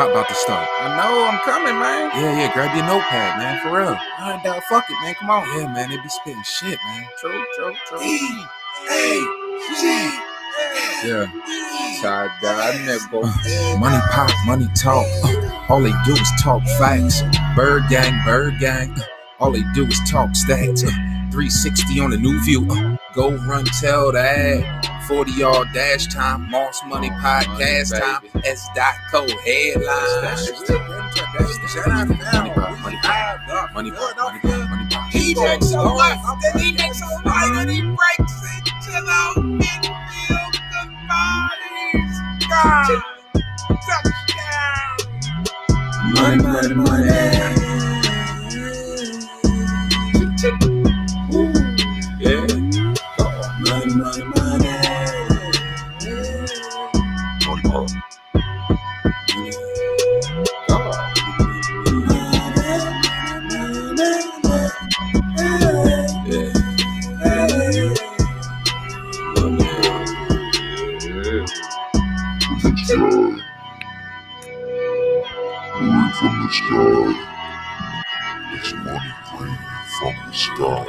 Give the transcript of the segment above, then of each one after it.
MoneyPot about to start. I know, I'm coming, man. Yeah, grab your notepad, man, for real. All right, dog, fuck it, man. Come on. Yeah, man, they be spitting shit, man. True. E-A-G. Yeah. Side I never. MoneyPot, money talk. All they do is talk facts. Bird gang. All they do is talk stats. 360 on the new view. Go run, tell the ad. 40-yard dash time. Moss Money Podcast time. S.co headlines. MoneyPot. He makes so much. He makes so much. And he breaks it to the midfield. Goodbyes. God. Touchdown. Money. Yeah. Money. MoneyPot. From the sky, it's money rain from the sky.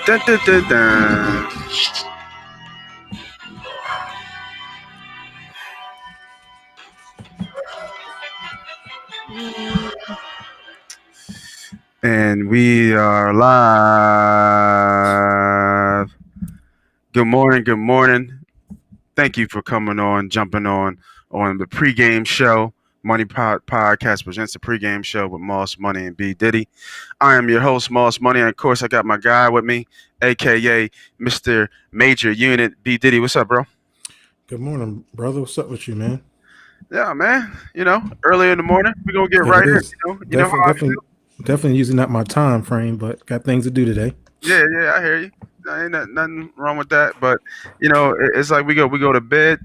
Dun, dun, dun, dun. And we are live. Good morning. Thank you for jumping on the pregame show. MoneyPot Podcast presents the pregame show with Moss Money and B.Diddy. I am your host, Moss Money, and of course, I got my guy with me, a.k.a. Mr. Major Unit, B.Diddy. What's up, bro? Good morning, brother. What's up with you, man? Yeah, man. Early in the morning, we're going to get right here. Definitely using up my time frame, but got things to do today. Yeah, I hear you. Ain't nothing wrong with that, but, it's like we go to bed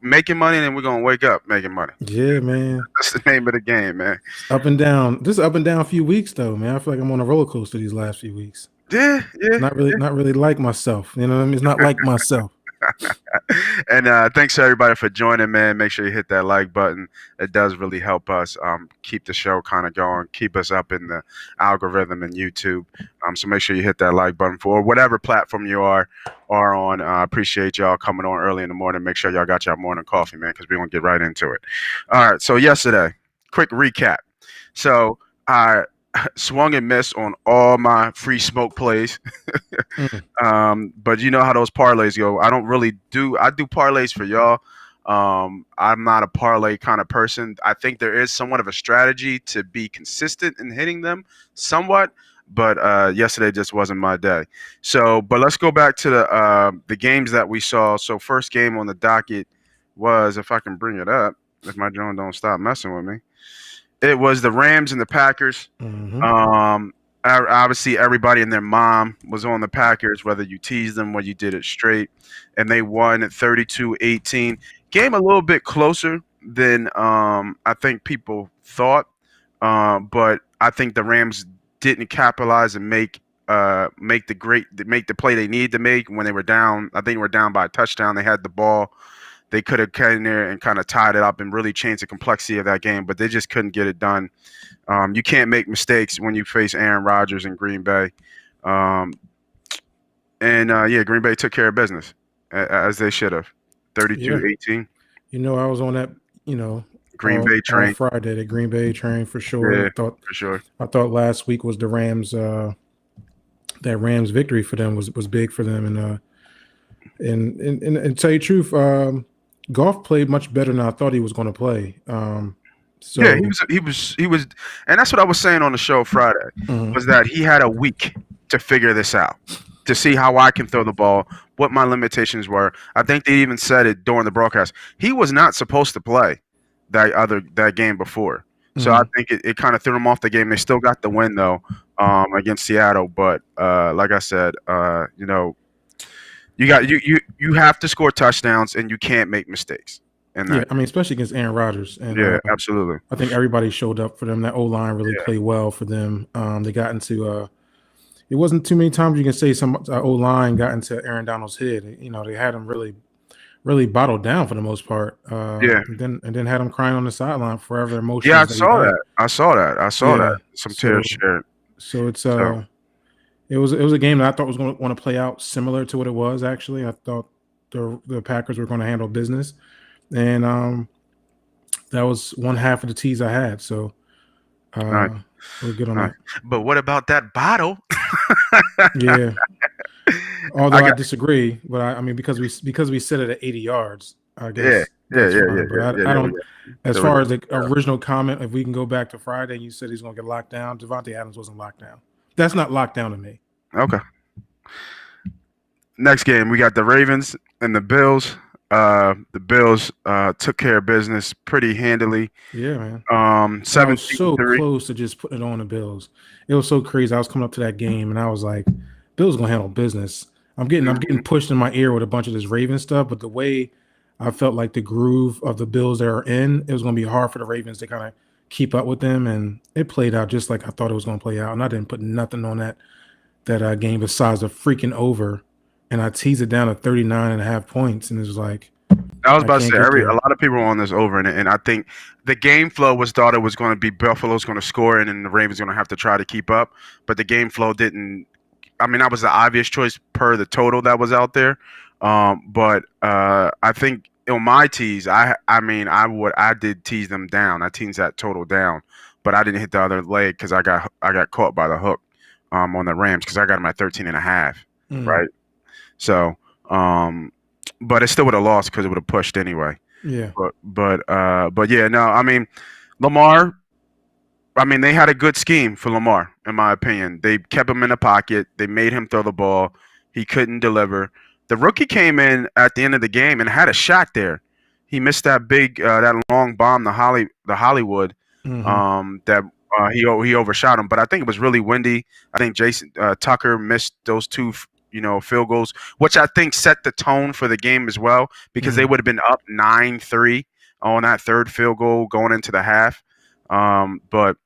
making money, and then we're gonna wake up making money. Yeah, man. That's the name of the game, man. Up and down. This is up and down a few weeks though, man. I feel like I'm on a roller coaster these last few weeks. Yeah. Not really like myself. You know what I mean? It's not like myself. And thanks to everybody for joining, man. Make sure you hit that like button. It does really help us keep the show kind of going, keep us up in the algorithm in YouTube. So make sure you hit that like button for whatever platform you are on. I appreciate y'all coming on early in the morning. Make sure y'all got your morning coffee, man, because we're going to get right into it. All right, so yesterday, quick recap. So I swung and missed on all my free smoke plays. But you know how those parlays go. I do parlays for y'all. I'm not a parlay kind of person. I think there is somewhat of a strategy to be consistent in hitting them somewhat, but yesterday just wasn't my day. So, but let's go back to the games that we saw. So first game on the docket was, if I can bring it up, if my drone don't stop messing with me, it was the Rams and the Packers. Mm-hmm. Obviously, everybody and their mom was on the Packers, whether you teased them or you did it straight, and they won at 32-18. Game a little bit closer than I think people thought, but I think the Rams didn't capitalize and make the play they needed to make when they were down. I think they were down by a touchdown. They had the ball. They could have come in there and kind of tied it up and really changed the complexity of that game, but they just couldn't get it done. You can't make mistakes when you face Aaron Rodgers in Green Bay. Green Bay took care of business, as they should have. 32-18. I was on that, Green Bay train. On Friday, the Green Bay train for sure. Yeah, for sure. I thought last week was the Rams, that Rams victory for them was big for them. And tell you the truth, Goff played much better than I thought he was going to play. So yeah, he was, and that's what I was saying on the show Friday, was that he had a week to figure this out, to see how I can throw the ball, what my limitations were. I think they even said it during the broadcast. He was not supposed to play that game before. So I think it kind of threw him off the game. They still got the win though, against Seattle. But like I said, you have to score touchdowns and you can't make mistakes. And I mean, especially against Aaron Rodgers. And, absolutely. I think everybody showed up for them. That O-line really played well for them. They got into it wasn't too many times you can say some O-line got into Aaron Donald's head. They had him really really bottled down for the most part. Yeah. And then had him crying on the sideline forever emotions. Yeah, I that he saw had. that. I saw that. Some tears shared. So it's So it was a game that I thought was going to want to play out similar to what it was. Actually, I thought the Packers were going to handle business, and that was one half of the tease I had. So Right. we're good on Right. But what about that bottle? that. Yeah. Although I got- disagree, but I mean because we set it at 80 yards, I guess. Yeah. that's Yeah. fine. But I don't. As There far we as the original comment, if we can go back to Friday, you said he's going to get locked down. Devontae Adams wasn't locked down. That's not locked down to me. Okay. Next game, we got the Ravens and the Bills. The Bills took care of business pretty handily. Yeah, man. I was 17-3. so close to just putting it on the Bills. It was so crazy. I was coming up to that game and I was like, Bills gonna handle business. I'm getting pushed in my ear with a bunch of this Ravens stuff, but the way I felt like the groove of the Bills that are in, it was gonna be hard for the Ravens to kind of keep up with them, and it played out just like I thought it was gonna play out. And I didn't put nothing on that game besides a freaking over, and I teased it down to 39.5 points, and it was like I was about to can't say get there. a lot of people were on this over, and I think the game flow was thought it was going to be Buffalo's going to score, and then the Ravens going to have to try to keep up. But the game flow didn't. I mean, that was the obvious choice per the total that was out there. But I think on my tease, I did tease them down. I teased that total down, but I didn't hit the other leg because I got caught by the hook on the Rams because I got them at 13.5, right? So. But it still would have lost because it would have pushed anyway. Yeah. But yeah, no. I mean, Lamar. I mean, they had a good scheme for Lamar, in my opinion. They kept him in the pocket. They made him throw the ball. He couldn't deliver. The rookie came in at the end of the game and had a shot there. He missed that big, that long bomb, the Hollywood, that he overshot him. But I think it was really windy. I think Jason Tucker missed those two. Field goals, which I think set the tone for the game as well, because they would have been up 9-3 on that third field goal going into the half. But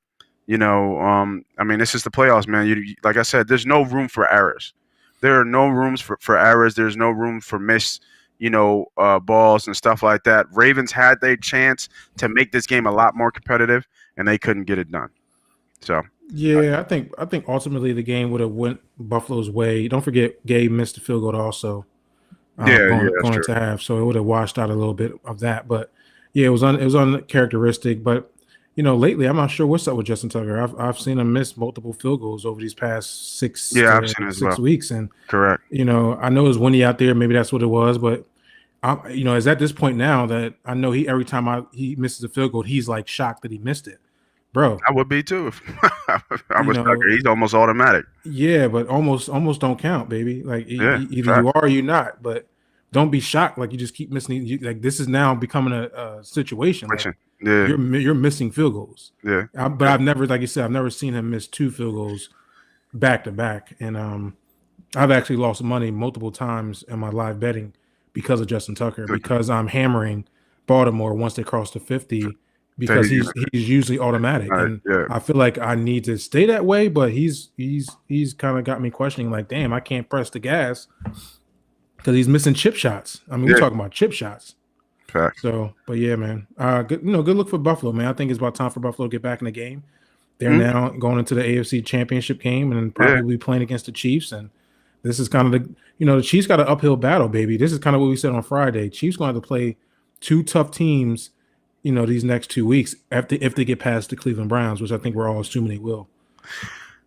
I mean, this is the playoffs, man. Like I said, there's no room for errors. There are no rooms for errors. There's no room for missed, balls and stuff like that. Ravens had their chance to make this game a lot more competitive, and they couldn't get it done. So. Yeah, I think ultimately the game would have went Buffalo's way. Don't forget, Gabe missed the field goal also. Going into half, so it would have washed out a little bit of that. But yeah, it was uncharacteristic. But lately I'm not sure what's up with Justin Tucker. I've seen him miss multiple field goals over these past 6 weeks, and correct. I know it was windy out there. Maybe that's what it was, but it's at this point now that I know every time he misses a field goal, he's like shocked that he missed it. Bro, I would be too if I was Tucker. He's almost automatic. Yeah, but almost don't count, baby. Like either you are or you're not. But don't be shocked. Like you just keep missing. Like this is now becoming a situation. Like, you're missing field goals. Yeah, but I've never, like you said, I've never seen him miss 2 field goals back to back. And I've actually lost money multiple times in my live betting because of Justin Tucker, because I'm hammering Baltimore once they cross the 50. Because he's usually automatic, and I feel like I need to stay that way. But he's kind of got me questioning, like, damn, I can't press the gas because he's missing chip shots. I mean, we're talking about chip shots. Fact. So, but yeah, man, good look for Buffalo, man. I think it's about time for Buffalo to get back in the game. They're now going into the AFC Championship game and probably playing against the Chiefs. And this is kind of the Chiefs got an uphill battle, baby. This is kind of what we said on Friday. Chiefs going to have to play 2 tough teams. These next 2 weeks if they get past the Cleveland Browns, which I think we're all assuming they will.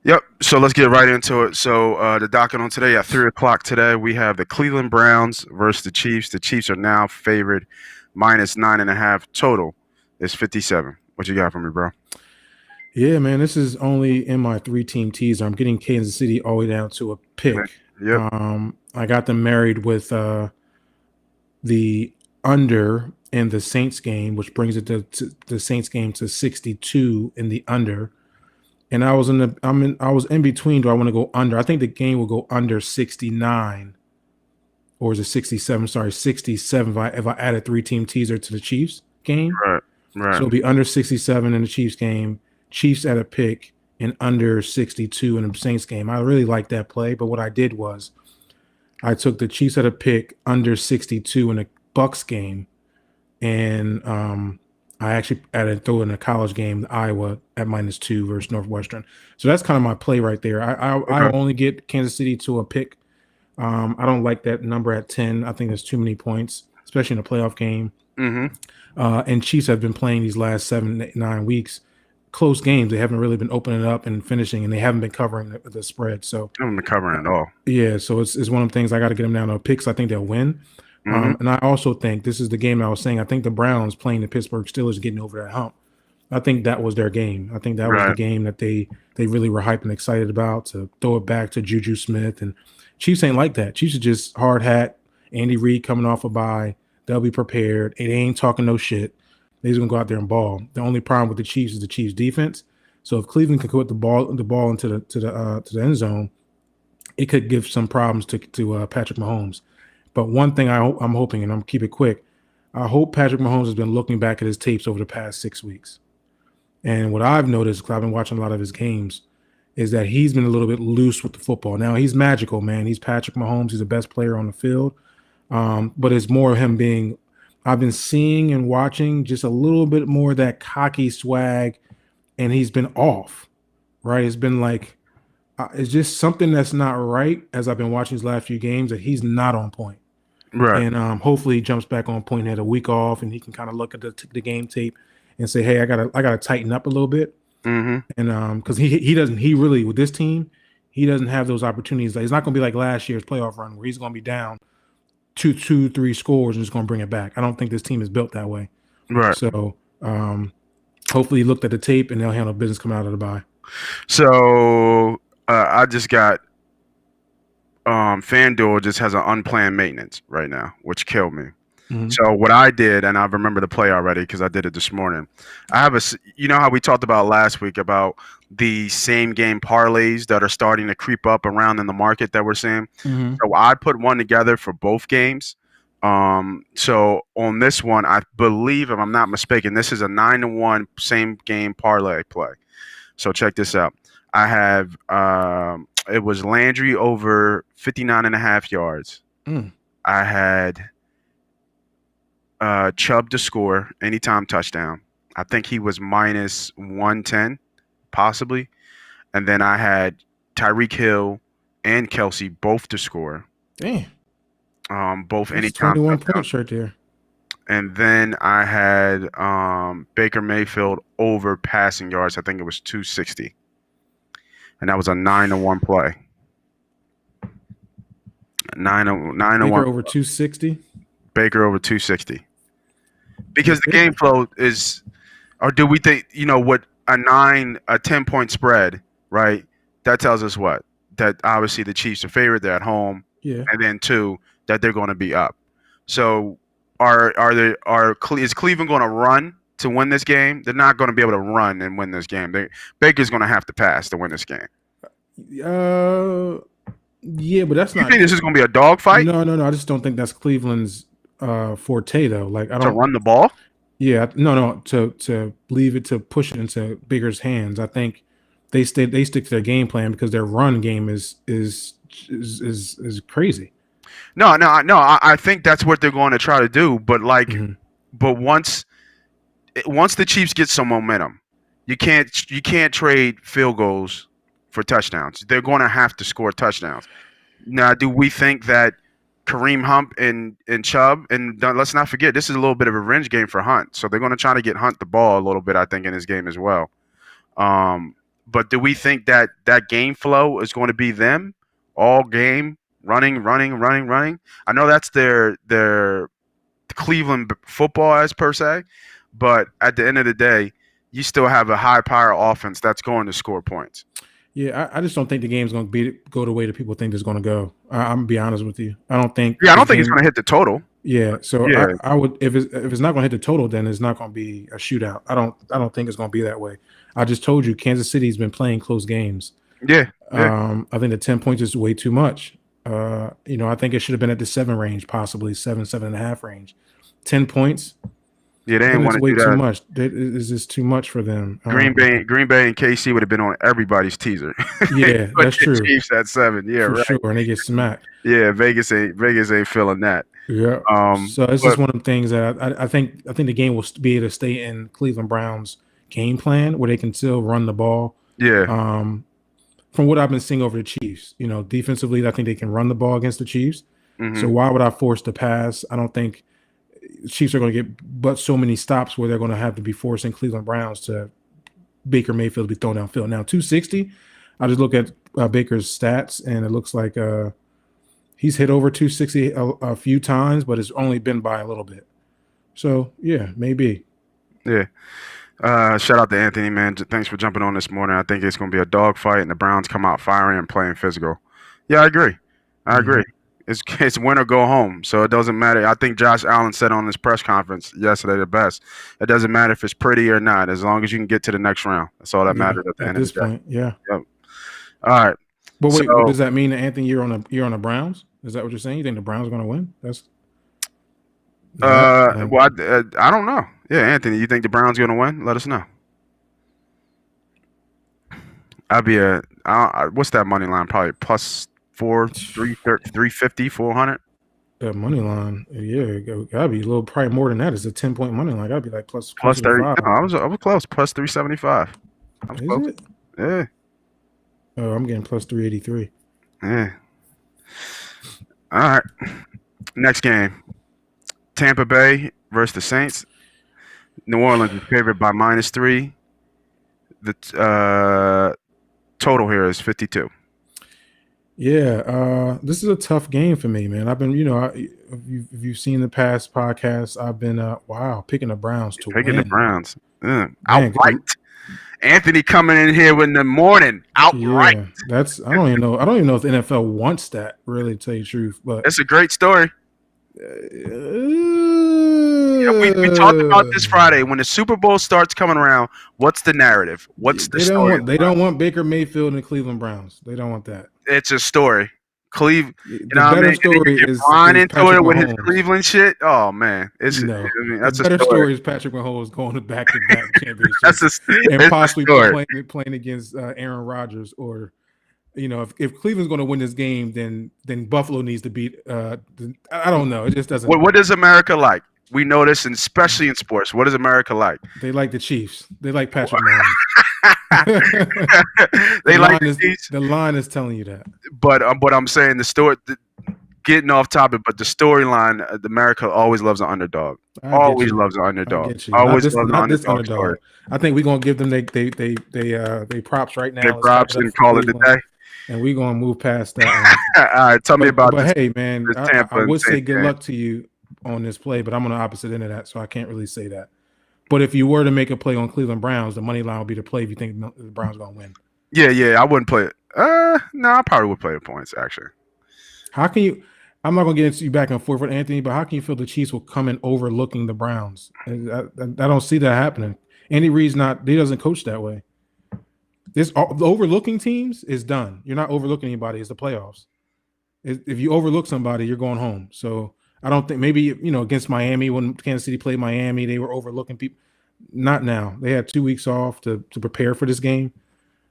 Yep. So let's get right into it. So the docket on today at 3:00 today, we have the Cleveland Browns versus the Chiefs. The Chiefs are now favored -9.5. Total is 57. What you got for me, bro? Yeah, man, this is only in my 3-team teaser. I'm getting Kansas City all the way down to a pick. Yep. I got them married with the under in the Saints game, which brings it to the Saints game to 62 in the under. And I was in between. Do I want to go under? I think the game will go under 69, or is it 67? Sorry, 67. If I add a 3-team teaser to the Chiefs game, Right. So it'll be under 67 in the Chiefs game. Chiefs at a pick and under 62 in the Saints game. I really like that play, but what I did was I took the Chiefs at a pick under 62 in Bucks game, and I actually added throw in a college game, Iowa at -2 versus Northwestern. So that's kind of my play right there. I only get Kansas City to a pick. I don't like that number at 10. I think there's too many points, especially in a playoff game. And Chiefs have been playing these last 7-9 weeks close games. They haven't really been opening up and finishing, and they haven't been covering the spread. So I haven't been covering at all. Yeah, so it's one of the things I got to get them down to a pick. So I think they'll win. And I also think this is the game I was saying. I think the Browns playing the Pittsburgh Steelers getting over that hump. I think that was their game. I think that was the game that they really were hyped and excited about, to throw it back to Juju Smith. And Chiefs ain't like that. Chiefs are just hard hat. Andy Reid coming off a bye. They'll be prepared. They ain't talking no shit. They're just gonna go out there and ball. The only problem with the Chiefs is the Chiefs defense. So if Cleveland could put the ball into the end zone, it could give some problems to Patrick Mahomes. But one thing I'm hoping, and I'm gonna keep it quick, I hope Patrick Mahomes has been looking back at his tapes over the past 6 weeks. And what I've noticed, because I've been watching a lot of his games, is that he's been a little bit loose with the football. Now, he's magical, man. He's Patrick Mahomes. He's the best player on the field. But it's more of him being – I've been seeing and watching just a little bit more of that cocky swag, and he's been off, right? It's been like it's just something that's not right as I've been watching these last few games, that he's not on point. Right. And hopefully he jumps back on point, had a week off, and he can kind of look at the game tape and say, hey, I gotta tighten up a little bit. And because he doesn't with this team, he doesn't have those opportunities. It's not going to be like last year's playoff run where he's going to be down 2-3 scores and just going to bring it back. I don't think this team is built that way. Right. So hopefully he looked at the tape and they'll handle business coming out of the bye. So I just got FanDuel just has an unplanned maintenance right now, which killed me. So what I did, and I remember the play already because I did it this morning. I have you know how we talked about last week about the same game parlays that are starting to creep up around in the market that we're seeing. So I put one together for both games. So on this one, I believe, if I'm not mistaken, this is a 9-1 same game parlay play. So check this out. I have it was Landry over 59.5 yards. I had Chubb to score anytime touchdown. I think he was -110, possibly. And then I had Tyreek Hill and Kelsey both to score. Damn. Both That's anytime 21 touchdown. points right there. And then I had Baker Mayfield over passing yards. I think it was 260. And that was a 9-1 play. 9-1 Baker over 260. Baker over 260. Because the game flow is, or do we think, what a 10-point spread, right? That tells us what? That obviously the Chiefs are favored, they're at home. Yeah. And then 2, that they're going to be up. So is Cleveland going to run to win this game? They're not going to be able to run and win this game. Baker's going to have to pass to win this game. Yeah, but that's not. You think this is going to be a dogfight? No. I just don't think that's Cleveland's forte, though. Like, I don't to run the ball. Yeah, no. To leave it, to push it into Baker's hands. I think they stick to their game plan because their run game is crazy. No. I think that's what they're going to try to do. But but once the Chiefs get some momentum, you can't trade field goals for touchdowns. They're going to have to score touchdowns. Now, do we think that Kareem Hunt and Chubb, and let's not forget, this is a little bit of a revenge game for Hunt. So they're going to try to get Hunt the ball a little bit, I think, in this game as well. But do we think that game flow is going to be them all game, running? I know that's their Cleveland football as per se, but at the end of the day, you still have a high-power offense that's going to score points. Yeah, I just don't think the game's going to go the way that people think it's going to go. I'm gonna be honest with you. I don't think. Yeah, I don't think it's going to hit the total. Yeah, so yeah. I would if it's not going to hit the total, then it's not going to be a shootout. I don't think it's going to be that way. I just told you, Kansas City's been playing close games. Yeah. I think the 10 points is way too much. I think it should have been at the 7 range, possibly 7.5 range. 10 points. Yeah, they didn't want to do that. Too much. It's just too much for them. Green Bay and KC would have been on everybody's teaser. Yeah, that's true. Chiefs at 7. Yeah, for right. sure, and they get smacked. Yeah, Vegas ain't feeling that. Yeah. So it's just one of the things that I think the game will be able to stay in Cleveland Browns game plan where they can still run the ball. Yeah. From what I've been seeing over the Chiefs, defensively, I think they can run the ball against the Chiefs. Mm-hmm. So why would I force the pass? I don't think Chiefs are going to get but so many stops where they're going to have to be forcing Cleveland Browns to Baker Mayfield to be thrown downfield. Now 260, I just look at Baker's stats and it looks like he's hit over 260 a few times, but it's only been by a little bit. So yeah, maybe. Yeah. Shout out to Anthony, man. Thanks for jumping on this morning. I think it's going to be a dogfight, and the Browns come out firing and playing physical. Yeah, I agree. I agree. It's win or go home, so it doesn't matter. I think Josh Allen said on his press conference yesterday the best. It doesn't matter if it's pretty or not, as long as you can get to the next round. That's all that matters at the end of the day. Point, yeah. Yep. All right. But wait, so, does that mean that Anthony, you're on the Browns? Is that what you're saying? You think the Browns are going to win? Well, I don't know. Yeah, Anthony, you think the Browns are going to win? Let us know. I'd be what's that money line? Probably plus 350, 400. That money line, yeah, gotta be a little, probably more than that. It's a 10-point money line. Gotta be like plus 30. No, I was close. Plus 375. I was close. It? Yeah. Oh, I'm getting plus 383. Yeah. All right. Next game. Tampa Bay versus the Saints. New Orleans is favored by -3. The total here is 52. Yeah, this is a tough game for me, man. I've been, if you've seen the past podcasts, I've been, picking the Browns to win. Picking the Browns. Outright. Anthony coming in here in the morning, outright. Yeah, I don't even know if the NFL wants that, really, to tell you the truth. But it's a great story. We talked about this Friday. When the Super Bowl starts coming around, what's the narrative? What's the story? They don't want Baker Mayfield and the Cleveland Browns. They don't want that. It's a story. The better story is into Patrick it with Mahomes. his Cleveland shit. Oh man, that's the better story is Patrick Mahomes going to back-to-back championships and possibly playing against Aaron Rodgers. Or if Cleveland's going to win this game, then Buffalo needs to beat. I don't know. It just doesn't. What does America like? We know this, and especially in sports. What is America like? They like the Chiefs. They like Patrick Mahomes. The line is telling you that. But I'm saying getting off topic, but the storyline, America always loves an underdog. Always loves an underdog. Always loves an underdog story. I think we're gonna give them they props right now. They props and call it a day. And we're gonna move past that. All right, tell me about. But hey, man, I would say good luck to you on this play, but I'm on the opposite end of that, so I can't really say that. But if you were to make a play on Cleveland Browns, the money line would be the play if you think the Browns are going to win. Yeah, I wouldn't play it. No, I probably would play the points, actually. How can you – I'm not going to get into you back and forth with Anthony, but how can you feel the Chiefs will come in overlooking the Browns? I don't see that happening. Andy Reid's he doesn't coach that way. The overlooking teams is done. You're not overlooking anybody. It's the playoffs. If you overlook somebody, you're going home. So – I don't think maybe, against Miami, when Kansas City played Miami, they were overlooking people. Not now. They had 2 weeks off to prepare for this game.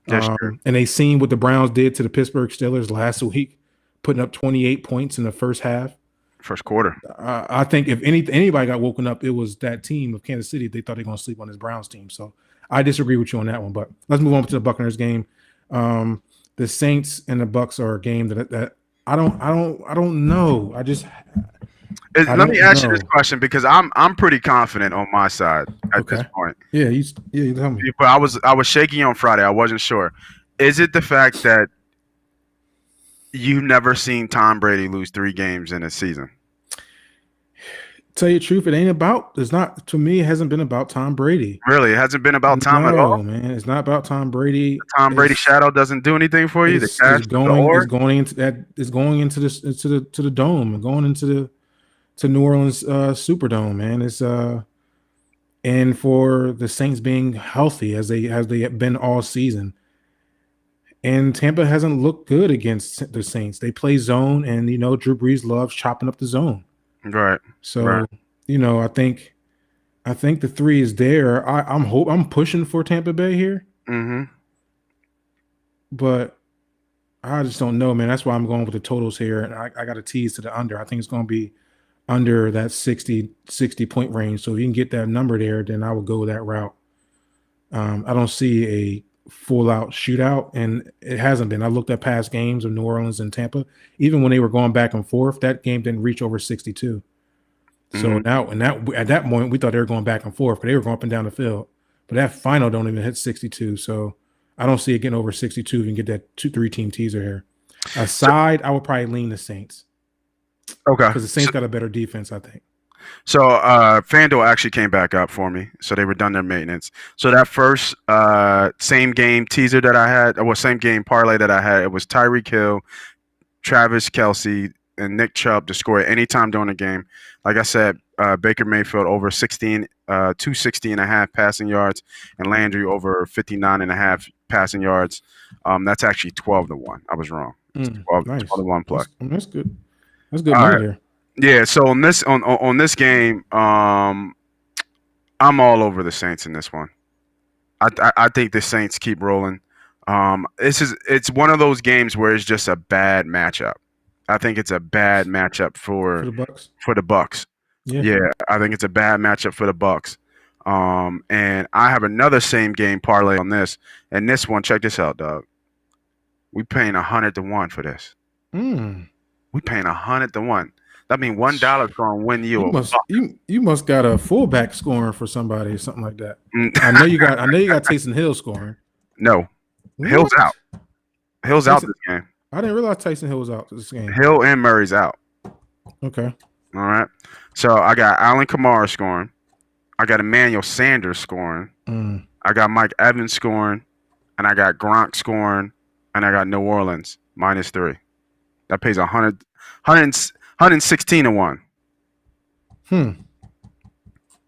That's true. And they seen what the Browns did to the Pittsburgh Steelers last week, putting up 28 points in the first half. First quarter. I think if anybody got woken up, it was that team of Kansas City. They thought they were going to sleep on this Browns team. So I disagree with you on that one. But let's move on to the Buccaneers game. The Saints and the Bucs are a game that I don't know. Let me ask you this question, because I'm pretty confident on my side at this point. Yeah, you tell me. But I was shaky on Friday. I wasn't sure. Is it the fact that you've never seen Tom Brady lose 3 games in a season? Tell you the truth, it ain't about. It's not, to me. It hasn't been about Tom Brady. Really, it hasn't been about Tom at all. Man, it's not about Tom Brady. The Tom Brady shadow doesn't do anything for you. It's going into the dome and going into to New Orleans Superdome, man. It's and for the Saints being healthy as they have been all season. And Tampa hasn't looked good against the Saints. They play zone, and Drew Brees loves chopping up the zone. Right. So I think the 3 is there. I'm pushing for Tampa Bay here. Mm-hmm. But I just don't know, man. That's why I'm going with the totals here, and I got a tease to the under. I think it's going to be under that 60 point range. So if you can get that number there, then I would go that route. I don't see a full out shootout, and it hasn't been. I looked at past games of New Orleans and Tampa. Even when they were going back and forth, that game didn't reach over 62. So now, at that point, we thought they were going back and forth because they were going up and down the field. But that final don't even hit 62. So I don't see it getting over 62 if you can get that 2-3 team teaser here. Aside, I would probably lean the Saints. Okay. Because the Saints got a better defense, I think. So FanDuel actually came back up for me. So they were done their maintenance. So that first same game teaser that I had, or same game parlay that I had, it was Tyreek Hill, Travis Kelce, and Nick Chubb to score at any time during the game. Like I said, Baker Mayfield over 260.5 passing yards, and Landry over 59.5 passing yards. That's actually 12-1. I was wrong. 12-1 play. That's good. That's good money there. Yeah. So on this game, I'm all over the Saints in this one. I think the Saints keep rolling. It's one of those games where it's just a bad matchup. I think it's a bad matchup for the Bucks. Yeah, I think it's a bad matchup for the Bucks. And I have another same game parlay on this. And this one, check this out, dog. We paying 100-1 for this. We paying 100-1. That means $1 gonna win you. You must got a fullback scoring for somebody or something like that. I know you got Taysom Hill scoring. No, what? Hill's out. Hill's out this game. I didn't realize Tyson Hill was out this game. Hill and Murray's out. Okay. All right. So I got Alvin Kamara scoring. I got Emmanuel Sanders scoring. I got Mike Evans scoring. And I got Gronk scoring. And I got New Orleans -3. That pays 116-1.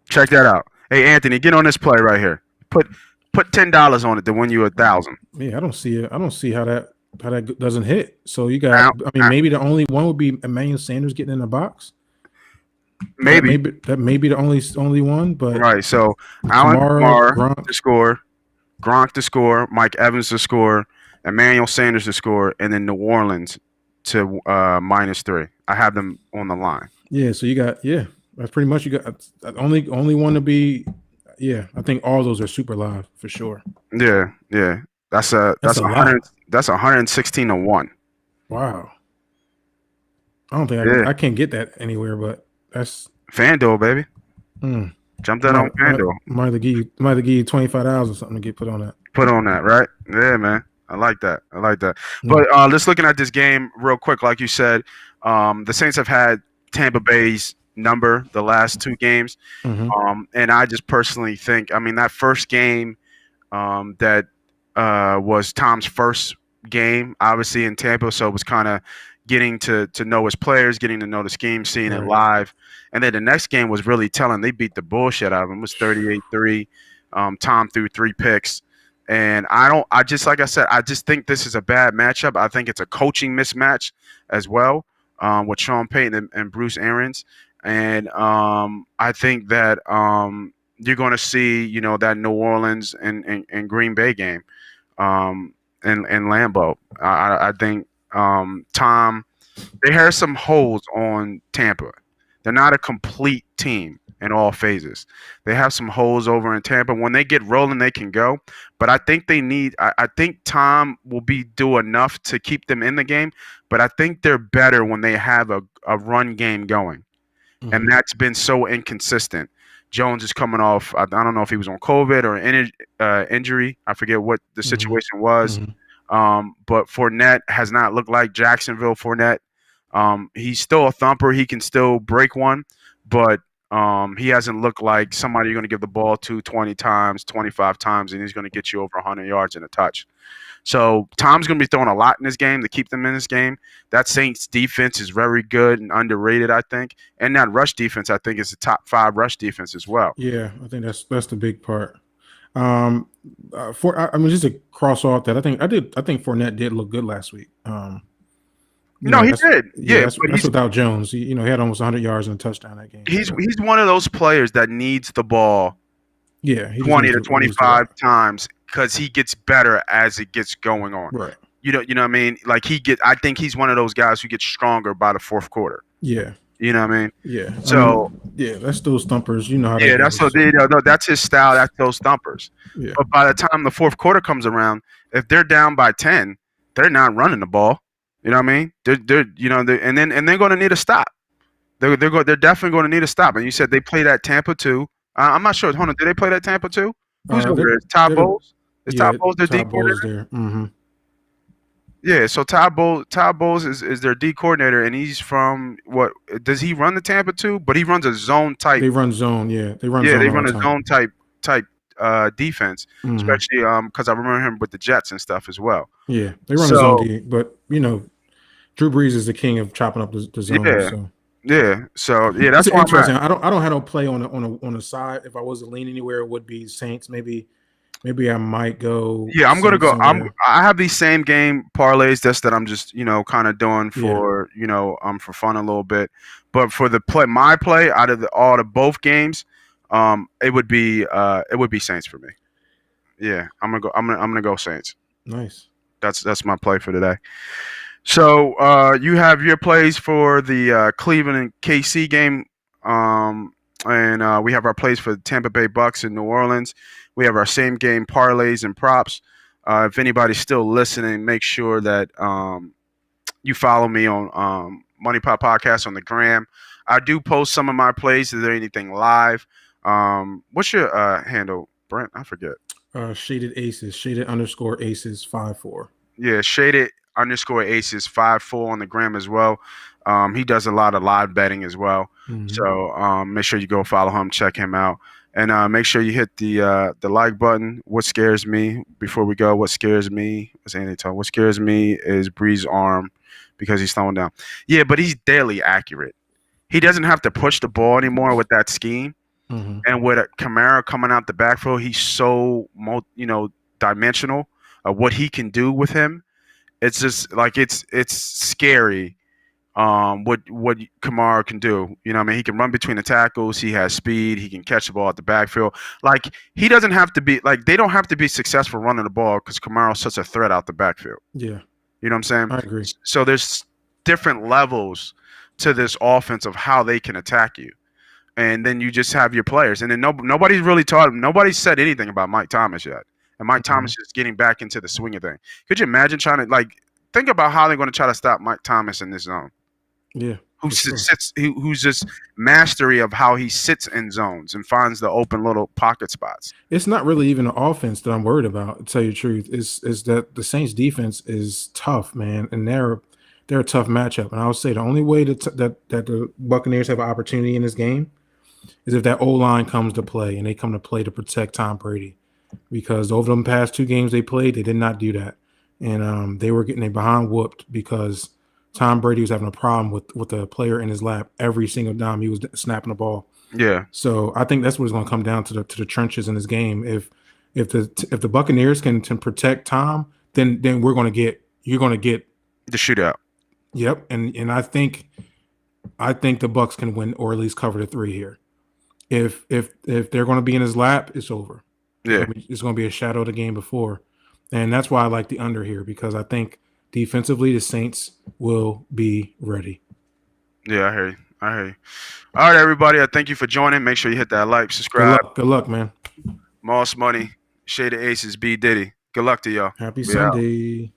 Check that out. Hey, Anthony, get on this play right here. Put $10 on it to win you 1,000. Yeah, I don't see it. I don't see how that doesn't hit. So you got. Maybe the only one would be Emmanuel Sanders getting in the box. Maybe that may be the only one. But right. So Alvin Kamara to score, Gronk to score, Mike Evans to score, Emmanuel Sanders to score, and then New Orleans to -3. I have them on the line. Yeah. So you got that's pretty much you got only one to be. Yeah, I think all those are super live for sure. Yeah. That's 100. That's 116-1. Wow. I don't think I can't get that anywhere, but that's FanDuel, baby. Jump that on FanDuel. Might have give you $25 or something to get put on that. Put on that, right? Yeah, man. I like that. But just looking at this game real quick, like you said, the Saints have had Tampa Bay's number the last 2 games. And I just personally think, that first game that was Tom's first game, obviously in Tampa, so it was kind of getting to know his players, getting to know the scheme, seeing it live. And then the next game was really telling. They beat the bullshit out of him. It was 38-3. Tom threw 3 picks. And I just think this is a bad matchup. I think it's a coaching mismatch as well with Sean Payton and Bruce Arians. And I think that you're going to see, that New Orleans and Green Bay game in Lambeau. I think Tom, they have some holes on Tampa. They're not a complete team in all phases. They have some holes over in Tampa. When they get rolling, they can go. But I think I think Tom will do enough to keep them in the game. But I think they're better when they have a run game going. And that's been so inconsistent. Jones is coming off, I don't know if he was on COVID or injury. I forget what the situation was. But Fournette has not looked like Jacksonville Fournette. He's still a thumper. He can still break one. But he hasn't looked like somebody you're going to give the ball to 20 times, 25 times, and he's going to get you over 100 yards and a touch. So Tom's going to be throwing a lot in this game to keep them in this game. That Saints defense is very good and underrated, I think. And that rush defense, I think, is the top 5 rush defense as well. Yeah, I think that's the big part. Just to cross off that, I think Fournette did look good last week. He did. Yeah, that's without Jones. He had almost 100 yards and a touchdown that game. He's one of those players that needs the ball 20 to 25 times because he gets better as it gets going on. Right. You know what I mean? Like I think he's one of those guys who gets stronger by the fourth quarter. Yeah. You know what I mean? Yeah. So yeah, that's those thumpers. You know how yeah, that that's goes. so no, that's his style. That's those thumpers. Yeah. But by the time the fourth quarter comes around, if they're down by 10, they're not running the ball. You know what I mean? They're you know, and they're going to need a stop. They're definitely going to need a stop. And you said they played at Tampa too. I'm not sure. Hold on, did they play at Tampa too? Who's over there? Todd Bowles. Is Todd Bowles their D Todd Bowles coordinator? there. Mm-hmm. Yeah. So Todd Bowles is their D coordinator, and he's from what? Does he run the Tampa too? But he runs a zone type. They run zone. Yeah, they run. Yeah, zone they all run the a time. zone type defense, Mhm. especially because I remember him with the Jets and stuff as well. Yeah, they run So- a zone D, but you know, Drew Brees is the king of chopping up the zone. Yeah. So Yeah. So yeah, that's it's why I'm interesting. at. I don't have no play on the side. If I was to lean anywhere, it would be Saints. Maybe I might go. Yeah, I'm gonna Saints go. somewhere. I have these same game parlays that I'm just kind of doing for for fun a little bit. But for my play out of all the both games, it would be Saints for me. Yeah, I'm gonna go Saints. Nice. That's my play for today. So you have your plays for the Cleveland and KC game, and we have our plays for the Tampa Bay Bucks in New Orleans. We have our same game parlays and props. If anybody's still listening, make sure that you follow me on MoneyPot Podcast on the gram. I do post some of my plays. Is there anything live? What's your handle, Brent? I forget. Shaded Aces, shaded _ Aces 54. Yeah, shaded _ Aces 54 on the gram as well. He does a lot of live betting as well. Mhm. So make sure you go follow him, check him out, and make sure you hit the like button. What scares me before we go? What scares me? What's Anthony talking? What scares me is Bree's arm because he's slowing down. Yeah, but he's deadly accurate. He doesn't have to push the ball anymore with that scheme. Mhm. And with a Kamara coming out the backfield, he's so dimensional of what he can do with him. It's just like it's scary. What Kamara can do. You know what I mean? He can run between the tackles. He has speed. He can catch the ball at the backfield. Like he doesn't have to be like they don't have to be successful running the ball because Kamara's such a threat out the backfield. Yeah, You know what I'm saying? I agree. So there's different levels to this offense of how they can attack you. And then you just have your players. And then nobody's really taught him. Nobody's said anything about Mike Thomas yet. And Mike Thomas is getting back into the swing of thing. Could you imagine trying to think about how they're going to try to stop Mike Thomas in this zone? Yeah, Who for sure. sits? Who's just mastery of how he sits in zones and finds the open little pocket spots. It's not really even an offense that I'm worried about. To tell you the truth, is that the Saints defense is tough, man, and they're a tough matchup. And I would say the only way that the Buccaneers have an opportunity in this game is if that O-line comes to play and they come to play to protect Tom Brady, because over the past 2 games they played, they did not do that, and they were getting their behind whooped because Tom Brady was having a problem with the player in his lap every single time he was snapping the ball. Yeah, So I think that's what it's going to come down to the trenches in this game. If the Buccaneers can protect Tom, then you're going to get the shootout. Yep, and I think the Bucs can win or at least cover the 3 here. If they're going to be in his lap, it's over. Yeah, It's going to be a shadow of the game before, and that's why I like the under here, because I think defensively the Saints will be ready. yeah, I hear you. All right, everybody. I thank you for joining. Make sure you hit that like, subscribe. Good luck, man. Moss Money, Shaded Aces, B.Diddy. Good luck to y'all. Happy We out. Sunday.